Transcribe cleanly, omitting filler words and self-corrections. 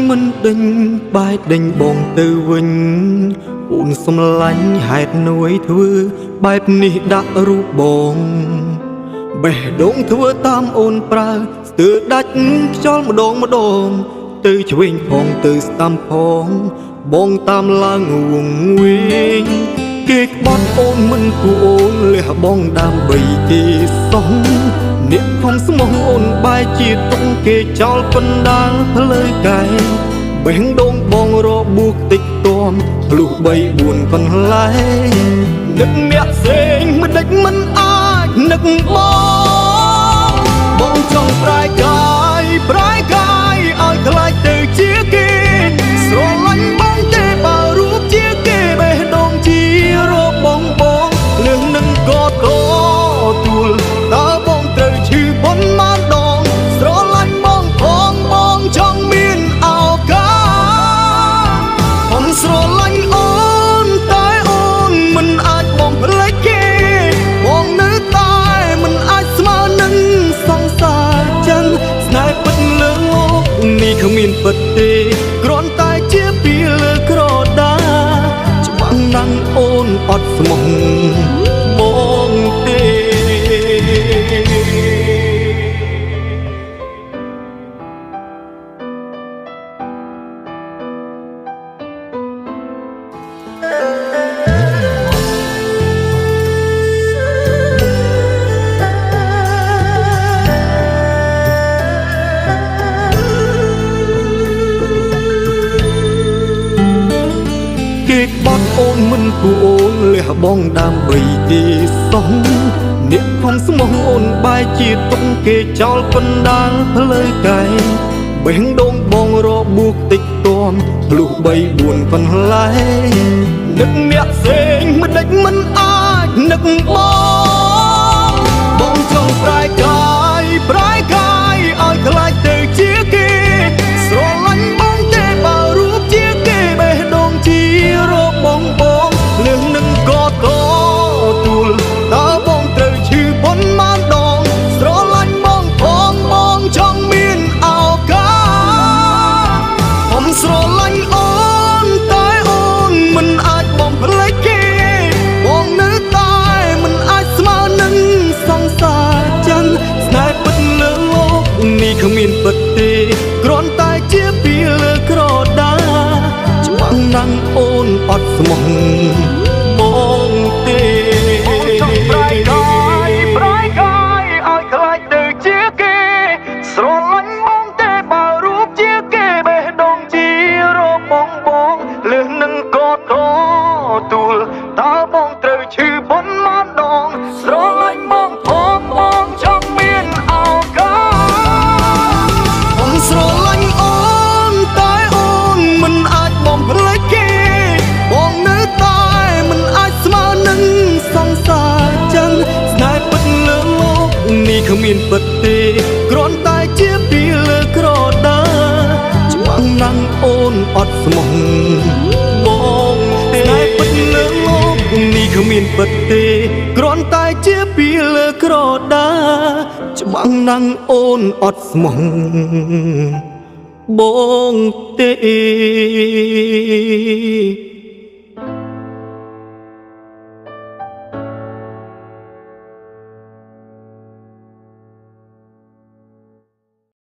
មិនដេញបែកដេញបងទៅវិញអូនសំឡាញ់ហេតុនួយធ្វើបែបនេះដាក់រូបបងបេះដូងធ្វើតាមអូនប្រើស្ទើរដាច់ខ្យល់ម្ដងទៅឆ្វេងផងទៅស្ដាំផងបងតាមឡើងវងវិញគេក្បត់អូនមិនគួរអូនលះបងដើម្បីគេសោះអ្នកផងស្មោះអូនបែជាទុកគេចោលប៉ុណ្ដាលផ្លូវកែបេះដូងបងរបួសតិចតួមលុះ3 4កន្លែងនឹកអ្នកផ្សេងមិនដេចមិនអាចនឹកបងចង់ប្រែកាយឲ្យខ្លាចទៅជាគេស្រឡាញ់បងទេបើរូបជាគេបេះដូងជារបងលឿងនឹងក៏តទួលតើបងត្រូវឈឺប៉ុន្មានដងស្រឡាញ់បងបងចង់មានឱកាសខ្ញុំស្រឡាញ់អូនតែអូនមិនអាចបងភ្លេចគេបងនៅតែមិនអាចស្មើនឹងសង្សារចឹងស្នេហ៍ពិតលើនេះគ្មានពិតទេគ្រាន់តែជាពីលើក្រដាច្បាស់ណាស់អូនអត់ស្មោះបងទេបត់អូនមិនគួរអូនលះបងដើម្បីគេសោះអ្នកផងស្មោះអូនបែជាទុកគេចោលប៉ុណ្ដាលផ្លូវកែបេះដូងបងរបួសតិចតួមលុះ3 4កន្លែងនឹកអ្នកផ្សេងមិនដេចមិនអាចនឹកបងចង់ប្រែកាយឲ្យខ្លាចទៅជាគេស្រឡាញ់បងទេបើរូបជាគេបេះដូងជារបងលឿងនឹងក៏តទួលតើបងត្រូវឈឺប៉ុន្មានដងស្រឡាញ់បងចង់មានឱកាសខ្ញុំស្រឡាញ់អូនតែអូនមិនអាចបងភ្លេចគេបងនៅតែមិនអាចស្មើនឹងសង្សារចឹងស្នេហ៍ពិតលើនេះគ្មានពិតទេគ្រាន់តែជាពីលើក្រដាច្បាស់ណាស់អូនអត់ស្មោះបងទេចង់ប្រែកាយឲ្យខ្លាចទៅជាគេស្រឡាញ់បងទេបើរូបជាគេបេះដូងជារបងលឿងនឹងក៏តទួលតើបងត្រូវឈឺប៉ុន្មានដងស្រឡាញ់បងចង់មានឱកាសខ្ញុំស្រឡាញ់អូនតែអូនមិនអាចបងភ្លេចគេបងនៅតែមិនអាចស្មើនឹងសង្សារចឹងស្នេហ៍ពិតលើនេះគ្មានពិតទេគ្រាន់តែជាពីលើក្រដាច្បាស់ណាស់អូនអត់ស្មោះបងទេស្នេហ៍ពិតលើនេះគ្មានពិតទេគ្រាន់តែជាពីលើក្រដាច្បាស់ណាស់អូនអត់ស្មោះបងទេ